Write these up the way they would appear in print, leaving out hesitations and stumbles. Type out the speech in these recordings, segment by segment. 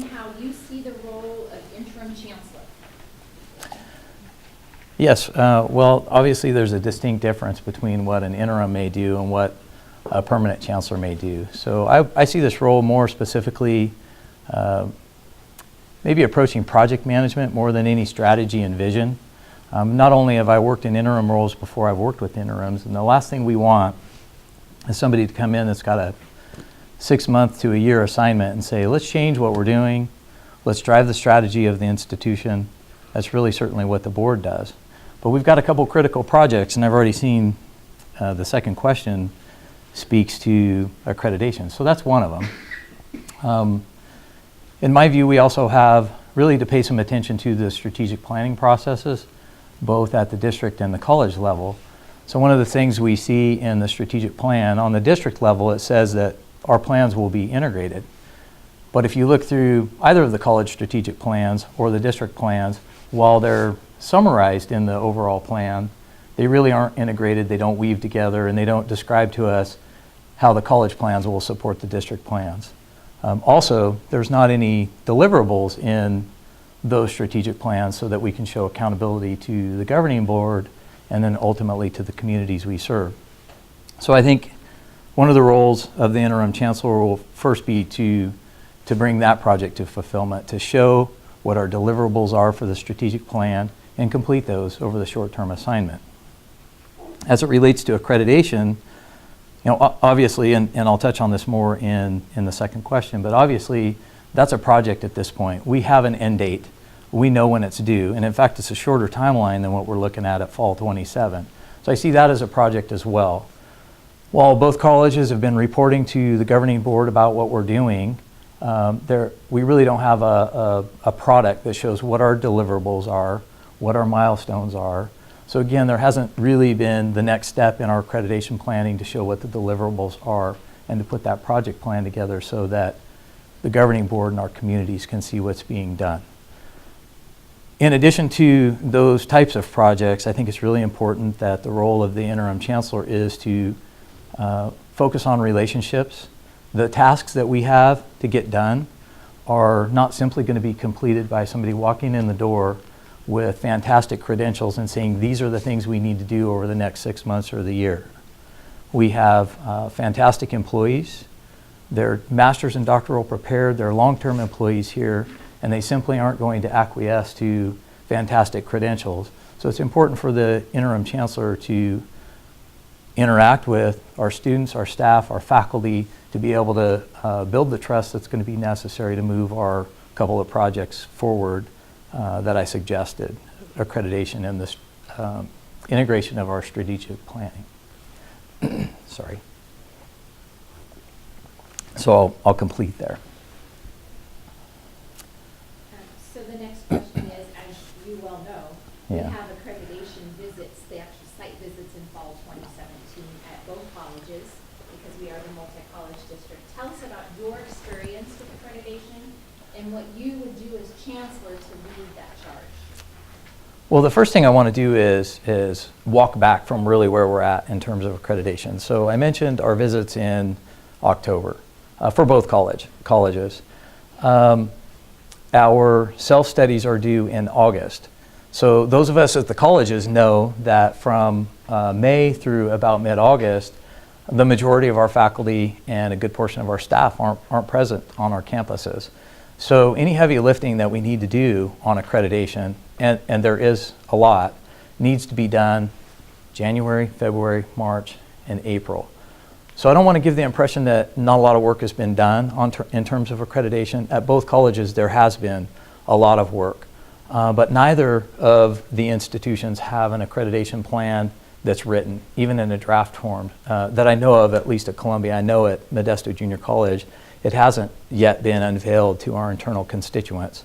how you see the role of interim chancellor? Yes, well, obviously there's a distinct difference between what an interim may do and what a permanent chancellor may do. So I see this role more specifically maybe approaching project management more than any strategy and vision. Not only have I worked in interim roles before, I've worked with interims, and the last thing we want is somebody to come in that's got a 6-month to a year assignment and say, let's change what we're doing, let's drive the strategy of the institution. That's really certainly what the board does. But we've got a couple critical projects, and I've already seen the second question speaks to accreditation. So that's one of them. In my view, we also have really to pay some attention to the strategic planning processes, both at the district and the college level. So one of the things we see in the strategic plan, on the district level, it says that our plans will be integrated. But if you look through either of the college strategic plans or the district plans, while they're summarized in the overall plan, they really aren't integrated, they don't weave together, and they don't describe to us how the college plans will support the district plans. Also, there's not any deliverables in those strategic plans so that we can show accountability to the governing board and then ultimately to the communities we serve. So I think one of the roles of the interim chancellor will first be to bring that project to fulfillment, to show what our deliverables are for the strategic plan and complete those over the short-term assignment. As it relates to accreditation, you know, obviously, and I'll touch on this more in the second question, but obviously that's a project at this point. We have an end date. We know when it's due, and in fact it's a shorter timeline than what we're looking at fall 27. So I see that as a project as well. While both colleges have been reporting to the governing board about what we're doing, we really don't have a product that shows what our deliverables are, what our milestones are. So again, there hasn't really been the next step in our accreditation planning to show what the deliverables are and to put that project plan together so that the governing board and our communities can see what's being done. In addition to those types of projects, I think it's really important that the role of the interim chancellor is to focus on relationships. The tasks that we have to get done are not simply going to be completed by somebody walking in the door with fantastic credentials and saying these are the things we need to do over the next 6 months or the year. We have fantastic employees. They're masters and doctoral prepared. They're long-term employees here, and they simply aren't going to acquiesce to fantastic credentials. So it's important for the interim chancellor to interact with our students, our staff, our faculty, to be able to build the trust that's going to be necessary to move our couple of projects forward that I suggested, accreditation and this integration of our strategic planning. Sorry. So I'll complete there. So the next question is, as you well know, we Yeah. have accreditation visits, the actual site visits in fall 2017 at both colleges because we are the multi-college district. Tell us about your experience with accreditation and what you would do as chancellor to lead that charge. Well, the first thing I want to do is walk back from really where we're at in terms of accreditation. So I mentioned our visits in October for both colleges. Our self-studies are due in August. So those of us at the colleges know that from May through about mid-August, the majority of our faculty and a good portion of our staff aren't present on our campuses. So any heavy lifting that we need to do on accreditation, and there is a lot, needs to be done January, February, March, and April. So I don't want to give the impression that not a lot of work has been done in terms of accreditation. At both colleges, there has been a lot of work. But neither of the institutions have an accreditation plan that's written, even in a draft form, that I know of, at least at Columbia. I know at Modesto Junior College, it hasn't yet been unveiled to our internal constituents.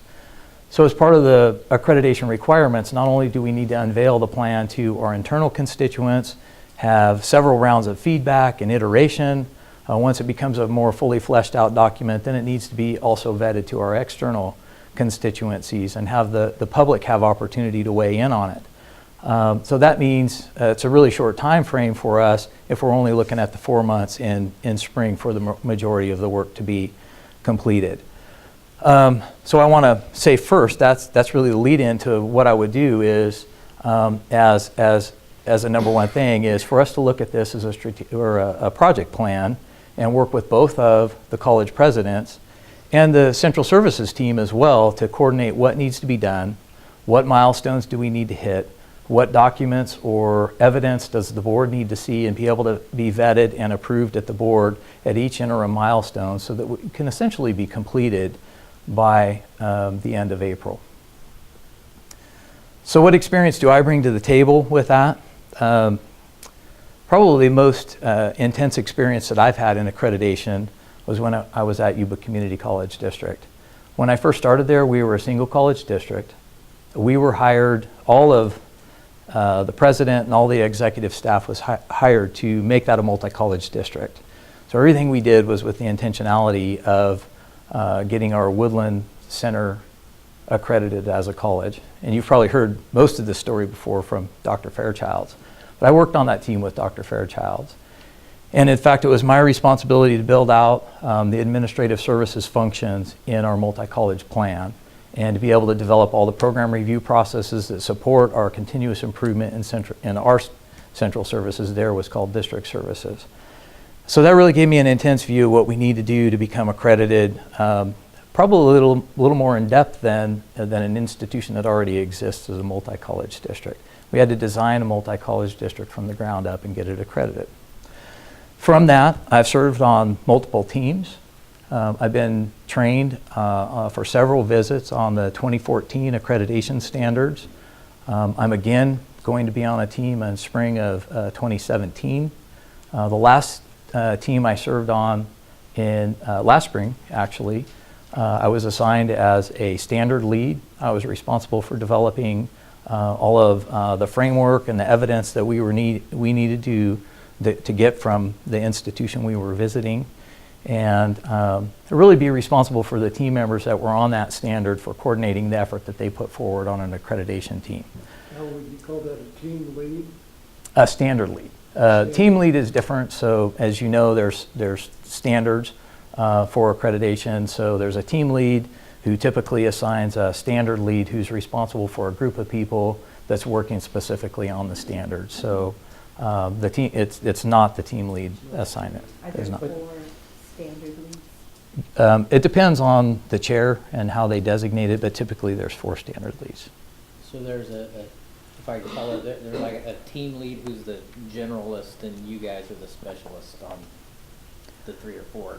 So as part of the accreditation requirements, not only do we need to unveil the plan to our internal constituents, have several rounds of feedback and iteration. Once it becomes a more fully fleshed out document, then it needs to be also vetted to our external constituencies and have the public have opportunity to weigh in on it. So that means it's a really short time frame for us if we're only looking at the 4 months in spring for the majority of the work to be completed. So I want to say first, that's really the lead into what I would do is, as a number one thing, is for us to look at this as a project plan and work with both of the college presidents and the central services team as well to coordinate what needs to be done, what milestones do we need to hit, what documents or evidence does the board need to see and be able to be vetted and approved at the board at each interim milestone so that we can essentially be completed by the end of April. So what experience do I bring to the table with that? Probably the most intense experience that I've had in accreditation was when I was at Yuba Community College District. When I first started there, we were a single college district. We were hired, all of the president and all the executive staff was hired to make that a multi-college district. So everything we did was with the intentionality of getting our Woodland Center accredited as a college. And you've probably heard most of this story before from Dr. Fairchilds. But I worked on that team with Dr. Fairchilds. And in fact, it was my responsibility to build out the administrative services functions in our multi-college plan and to be able to develop all the program review processes that support our continuous improvement in our central services. There was called district services. So that really gave me an intense view of what we need to do to become accredited, probably a little more in depth than an institution that already exists as a multi-college district. We had to design a multi-college district from the ground up and get it accredited. From that, I've served on multiple teams. I've been trained for several visits on the 2014 accreditation standards. I'm again going to be on a team in spring of 2017. The last team I served on in last spring, actually, I was assigned as a standard lead. I was responsible for developing all of the framework and the evidence that we needed to get from the institution we were visiting, and to really be responsible for the team members that were on that standard for coordinating the effort that they put forward on an accreditation team. How would you call that, a team lead? A standard lead. Team lead is different, so as you know, there's standards for accreditation. So there's a team lead who typically assigns a standard lead who's responsible for a group of people that's working specifically on the standards. So the team, it's not the team lead assignment. Are there It's not. 4 standard leads? It depends on the chair and how they designate it, but typically there's 4 standard leads. So there's if I recall it, there's like a team lead who's the generalist and you guys are the specialist on the 3 or 4.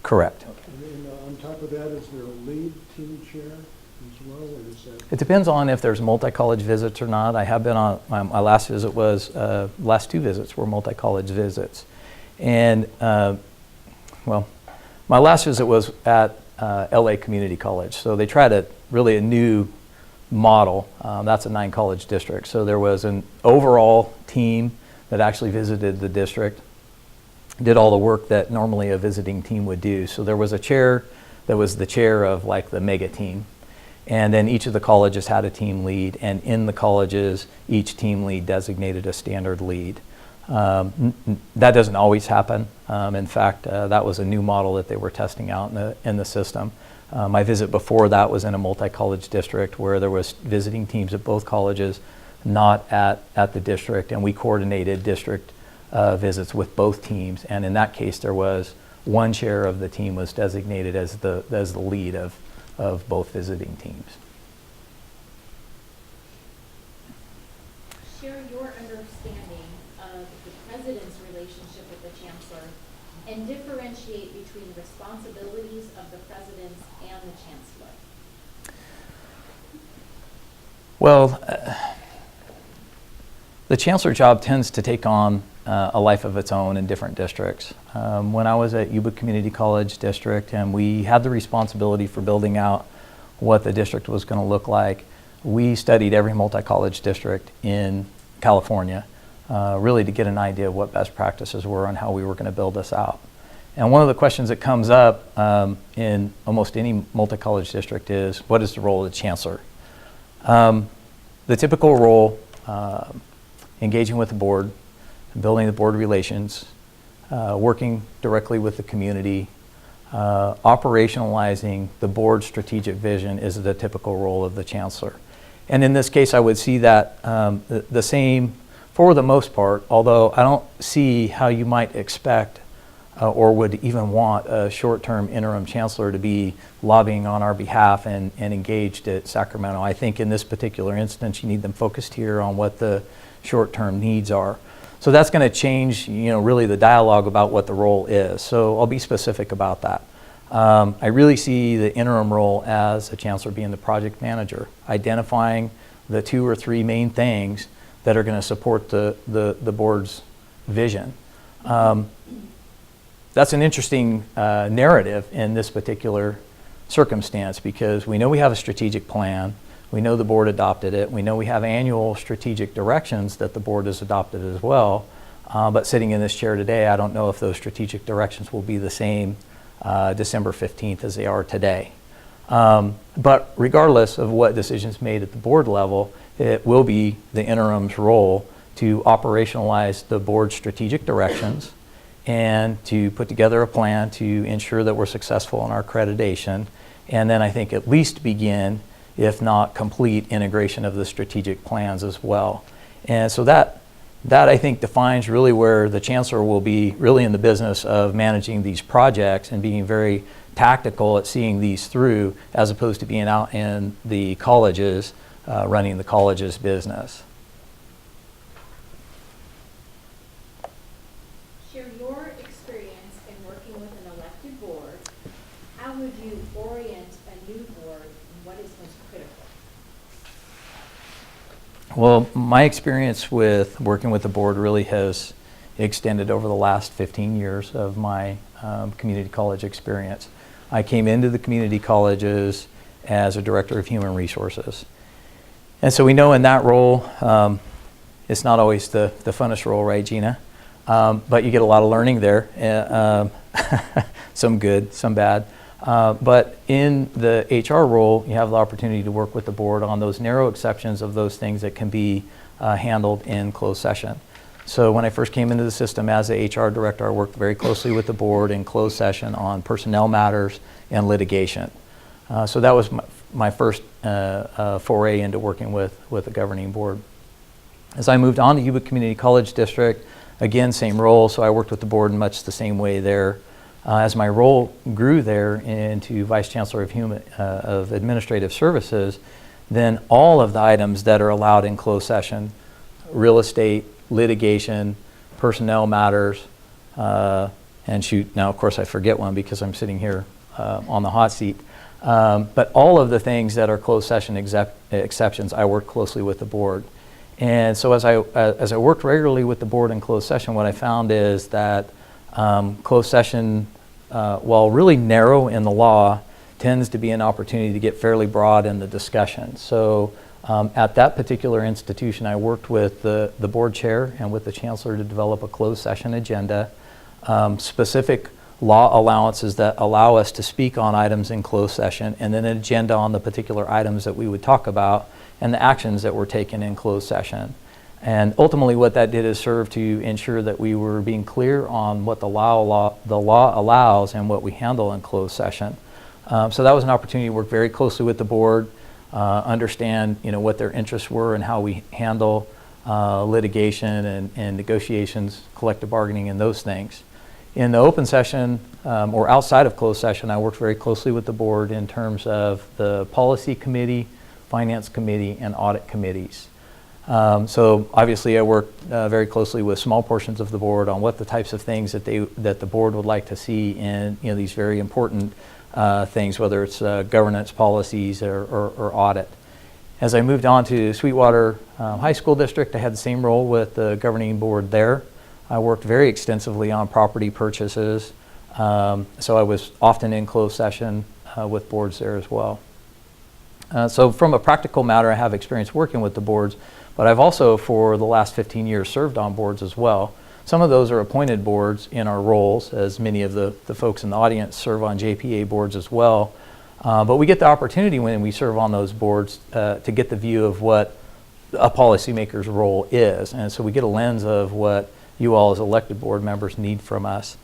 Correct. Okay. And on top of that, is there a lead team chair as well, or is that? It depends on if there's multi-college visits or not. I have been on, my last visit was, last 2 visits were multi-college visits. And, well, my last visit was at LA Community College. So they tried a new model. That's a 9-college district. So there was an overall team that actually visited the district, did all the work that normally a visiting team would do. So there was a chair that was the chair of like the mega team. And then each of the colleges had a team lead, and in the colleges, each team lead designated a standard lead. That doesn't always happen. In fact, that was a new model that they were testing out in the system. My visit before that was in a multi-college district where there was visiting teams at both colleges, not at the district, and we coordinated district visits with both teams. And in that case, there was one chair of the team was designated as the lead of both visiting teams. Share your understanding of the president's relationship with the chancellor and differentiate between responsibilities of the president and the chancellor. Well, the chancellor job tends to take on a life of its own in different districts. When I was at Yuba Community College District and we had the responsibility for building out what the district was going to look like, we studied every multi-college district in California, really to get an idea of what best practices were and how we were going to build this out. And one of the questions that comes up in almost any multi-college district is, what is the role of the chancellor? The typical role, engaging with the board, building the board relations, working directly with the community, operationalizing the board's strategic vision is the typical role of the chancellor. And in this case, I would see that the same for the most part, although I don't see how you might expect or would even want a short-term interim chancellor to be lobbying on our behalf and engaged at Sacramento. I think in this particular instance, you need them focused here on what the short-term needs are. So that's going to change, really the dialogue about what the role is. So I'll be specific about that. I really see the interim role as a chancellor being the project manager, identifying the 2 or 3 main things that are going to support the board's vision. That's an interesting narrative in this particular circumstance because we know we have a strategic plan. We know the board adopted it. We know we have annual strategic directions that the board has adopted as well. But sitting in this chair today, I don't know if those strategic directions will be the same December 15th as they are today. But regardless of what decisions made at the board level, it will be the interim's role to operationalize the board's strategic directions and to put together a plan to ensure that we're successful in our accreditation. And then I think at least begin, if not complete, integration of the strategic plans as well. And so that I think defines really where the chancellor will be really in the business of managing these projects and being very tactical at seeing these through as opposed to being out in the colleges running the college's business. Share your experience in working with an elected board. How would you orient a new board and what is most critical? Well, my experience with working with the board really has extended over the last 15 years of my community college experience. I came into the community colleges as a director of human resources. And so we know in that role, it's not always the funnest role, right, Gina? But you get a lot of learning there, some good, some bad. But in the HR role, you have the opportunity to work with the board on those narrow exceptions of those things that can be handled in closed session. So when I first came into the system as a HR director, I worked very closely with the board in closed session on personnel matters and litigation. So that was my first foray into working with the governing board. As I moved on to Yuba Community College District, again, same role, so I worked with the board in much the same way there. As my role grew there into Vice Chancellor of Administrative Services, then all of the items that are allowed in closed session, real estate, litigation, personnel matters, and shoot, now of course I forget one because I'm sitting here on the hot seat. But all of the things that are closed session exceptions, I work closely with the board. And so as I worked regularly with the board in closed session, what I found is that closed session, while really narrow in the law, tends to be an opportunity to get fairly broad in the discussion. So at that particular institution, I worked with the board chair and with the chancellor to develop a closed session agenda, specific law allowances that allow us to speak on items in closed session, and then an agenda on the particular items that we would talk about and the actions that were taken in closed session. And ultimately what that did is serve to ensure that we were being clear on what the law allows and what we handle in closed session. So that was an opportunity to work very closely with the board, understand what their interests were and how we handle litigation and negotiations, collective bargaining, and those things. In the open session or outside of closed session, I worked very closely with the board in terms of the policy committee, finance committee, and audit committees. So obviously I worked very closely with small portions of the board on what the types of things that the board would like to see in these very important things, whether it's governance policies or audit. As I moved on to Sweetwater High School District, I had the same role with the governing board there. I worked very extensively on property purchases, so I was often in closed session with boards there as well. So from a practical matter, I have experience working with the boards, but I've also, for the last 15 years, served on boards as well. Some of those are appointed boards in our roles, as many of the folks in the audience serve on JPA boards as well. But we get the opportunity when we serve on those boards to get the view of what a policymaker's role is. And so we get a lens of what you all as elected board members need from us.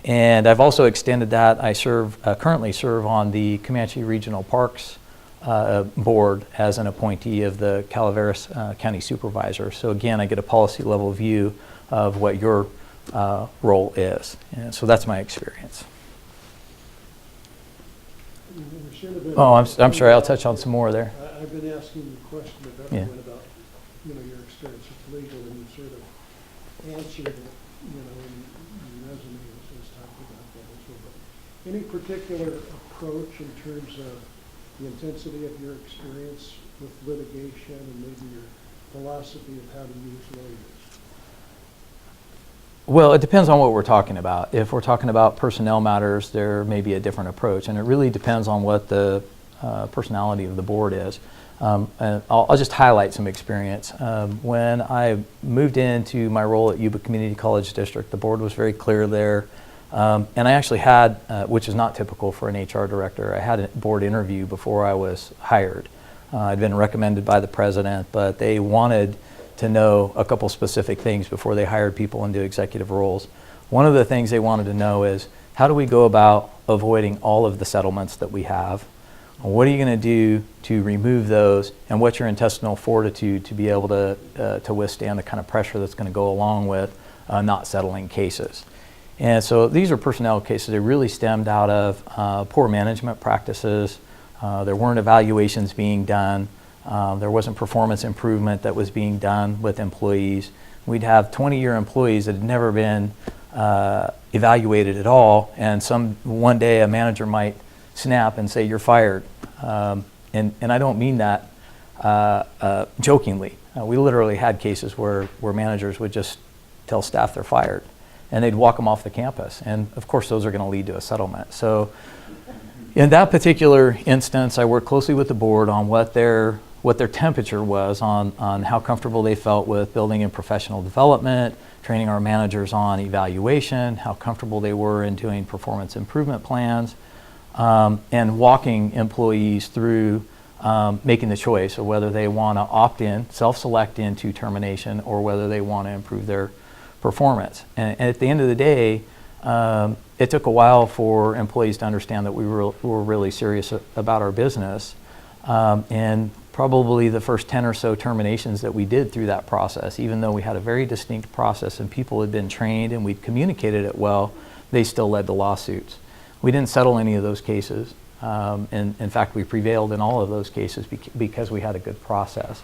And I've also extended that. I currently serve on the Comanche Regional Parks Board as an appointee of the Calaveras County Supervisor. So again, I get a policy level view of what your role is. And so that's my experience. There should have been- Oh, I'm sorry, I'll touch on some more there. I've been asking the question of Yeah. everyone about, your experience with legal, and you sort of answered it, in your resume as talking about that as well. But any particular approach in terms of the intensity of your experience with litigation and maybe your philosophy of how to use lawyers? Well, it depends on what we're talking about. If we're talking about personnel matters, there may be a different approach, and it really depends on what the personality of the board is. And I'll just highlight some experience. When I moved into my role at Yuba Community College District, the board was very clear there. And I actually had, which is not typical for an HR director, I had a board interview before I was hired. I'd been recommended by the president, but they wanted to know a couple specific things before they hired people into executive roles. One of the things they wanted to know is, how do we go about avoiding all of the settlements that we have? What are you going to do to remove those, and what's your intestinal fortitude to be able to withstand the kind of pressure that's going to go along with not settling cases? And so these are personnel cases that really stemmed out of poor management practices. There weren't evaluations being done. There wasn't performance improvement that was being done with employees. We'd have 20-year employees that had never been evaluated at all, and one day a manager might snap and say, "You're fired." And I don't mean that jokingly. We literally had cases where managers would just tell staff they're fired, and they'd walk them off the campus. And of course, those are going to lead to a settlement. So in that particular instance, I worked closely with the board on what their temperature was on how comfortable they felt with building in professional development, training our managers on evaluation, how comfortable they were in doing performance improvement plans, and walking employees through making the choice of whether they want to opt in, self-select into termination, or whether they want to improve their performance. And at the end of the day, it took a while for employees to understand that we were really serious about our business. And probably the first 10 or so terminations that we did through that process, even though we had a very distinct process and people had been trained and we'd communicated it well, they still led to lawsuits. We didn't settle any of those cases. And in fact, we prevailed in all of those cases because we had a good process.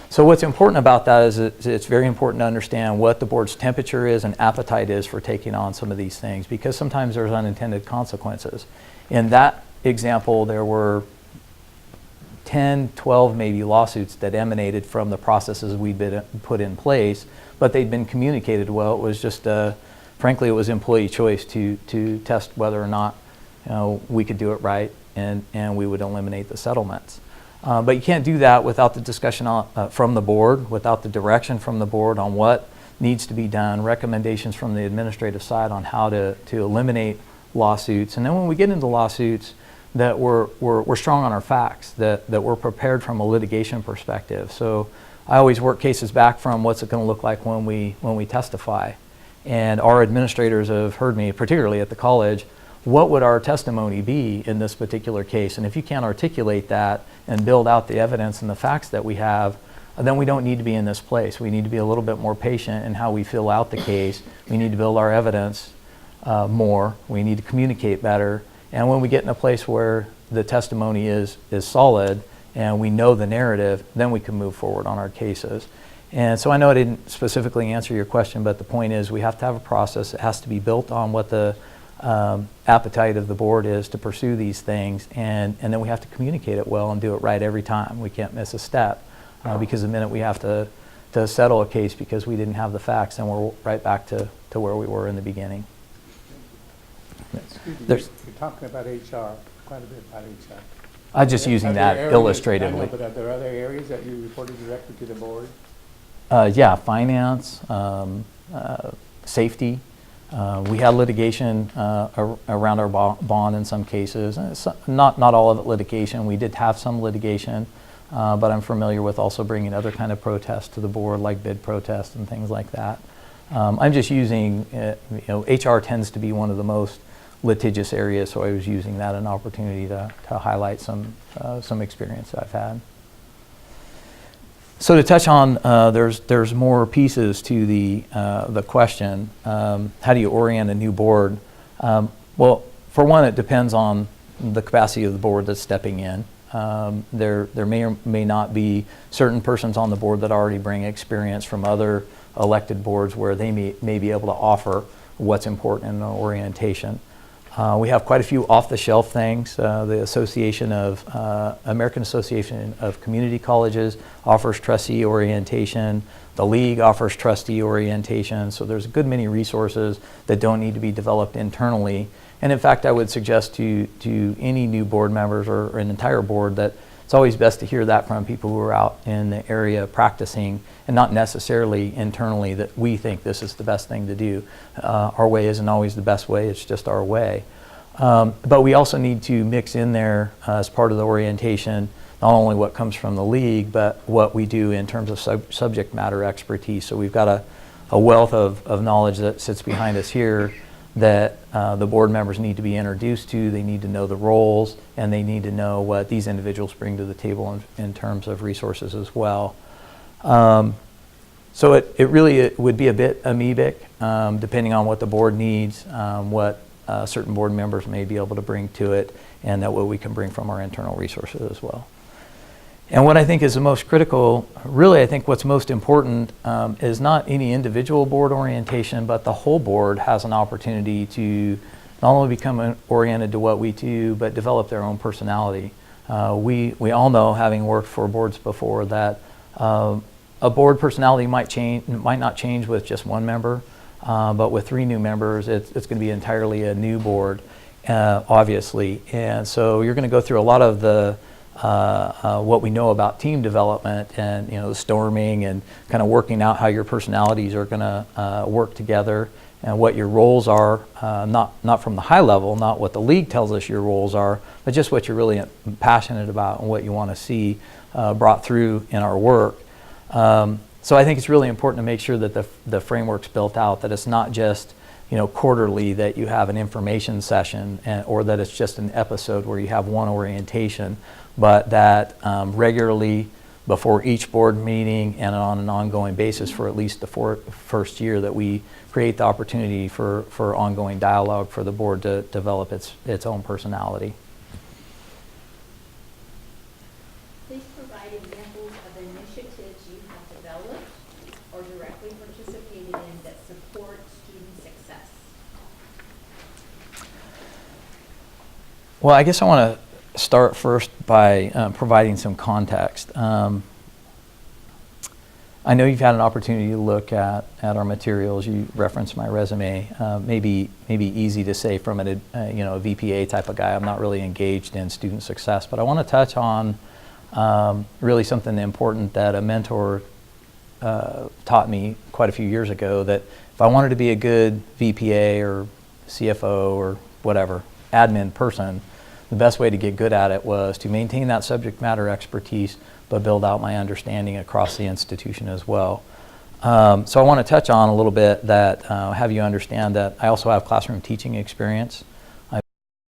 So what's important about that is it's very important to understand what the board's temperature is and appetite is for taking on some of these things, because sometimes there's unintended consequences. In that example, there were 10, 12 maybe lawsuits that emanated from the processes we'd been put in place, but they'd been communicated well. It was just, frankly, it was employee choice to test whether or not we could do it right, and we would eliminate the settlements. But you can't do that without the discussion from the board, without the direction from the board on what needs to be done, recommendations from the administrative side on how to eliminate lawsuits. And then when we get into lawsuits, that we're strong on our facts, that we're prepared from a litigation perspective. So I always work cases back from what's it going to look like when we testify. And our administrators have heard me, particularly at the college, what would our testimony be in this particular case? And if you can't articulate that and build out the evidence and the facts that we have, then we don't need to be in this place. We need to be a little bit more patient in how we fill out the case. We need to build our evidence more. We need to communicate better. And when we get in a place where the testimony is solid and we know the narrative, then we can move forward on our cases. And so I know I didn't specifically answer your question, but the point is we have to have a process. It has to be built on what the appetite of the board is to pursue these things, and then we have to communicate it well and do it right every time. We can't miss a step, because the minute we have to settle a case because we didn't have the facts, then we're right back to where we were in the beginning. Excuse me, There's- you're talking about HR, quite a bit about HR. I'm just using Are there that areas- illustratively. I know, but are there other areas that you reported directly to the board? Yeah, finance, safety. We had litigation around our bond in some cases. Not all of it litigation. We did have some litigation, but I'm familiar with also bringing other kind of protests to the board, like bid protests and things like that. I'm just using, HR tends to be one of the most litigious areas, so I was using that as an opportunity to highlight some experience that I've had. So to touch on, there's more pieces to the question. How do you orient a new board? Well, for one, it depends on the capacity of the board that's stepping in. There may or may not be certain persons on the board that already bring experience from other elected boards where they may be able to offer what's important in the orientation. We have quite a few off-the-shelf things. The American Association of Community Colleges offers trustee orientation. The League offers trustee orientation. So there's a good many resources that don't need to be developed internally. And in fact, I would suggest to any new board members or an entire board that it's always best to hear that from people who are out in the area practicing, and not necessarily internally that we think this is the best thing to do. Our way isn't always the best way, it's just our way. But we also need to mix in there as part of the orientation, not only what comes from the League, but what we do in terms of subject matter expertise. So we've got a wealth of knowledge that sits behind us here that the board members need to be introduced to. They need to know the roles, and they need to know what these individuals bring to the table in terms of resources as well. So it really would be a bit amoebic, depending on what the board needs, what certain board members may be able to bring to it, and that what we can bring from our internal resources as well. And what I think is the most critical, really I think what's most important is not any individual board orientation, but the whole board has an opportunity to not only become oriented to what we do, but develop their own personality. We all know, having worked for boards before, that a board personality might not change with just one member, but with 3 new members, it's going to be entirely a new board, obviously. And so you're going to go through a lot of the what we know about team development and the storming and kind of working out how your personalities are going to work together and what your roles are, not from the high level, not what the League tells us your roles are, but just what you're really passionate about and what you want to see brought through in our work. So I think it's really important to make sure that the framework's built out, that it's not just quarterly that you have an information session, or that it's just an episode where you have one orientation, but that regularly before each board meeting and on an ongoing basis for at least the first year, that we create the opportunity for ongoing dialogue for the board to develop its own personality. Please provide examples of initiatives you have developed or directly participated in that support student success. Well, I guess I want to start first by providing some context. I know you've had an opportunity to look at our materials. You referenced my resume. Maybe easy to say from a VPA type of guy. I'm not really engaged in student success, but I want to touch on really something important that a mentor taught me quite a few years ago, that if I wanted to be a good VPA or CFO or whatever, admin person, the best way to get good at it was to maintain that subject matter expertise, but build out my understanding across the institution as well. So I want to touch on a little bit that have you understand that I also have classroom teaching experience.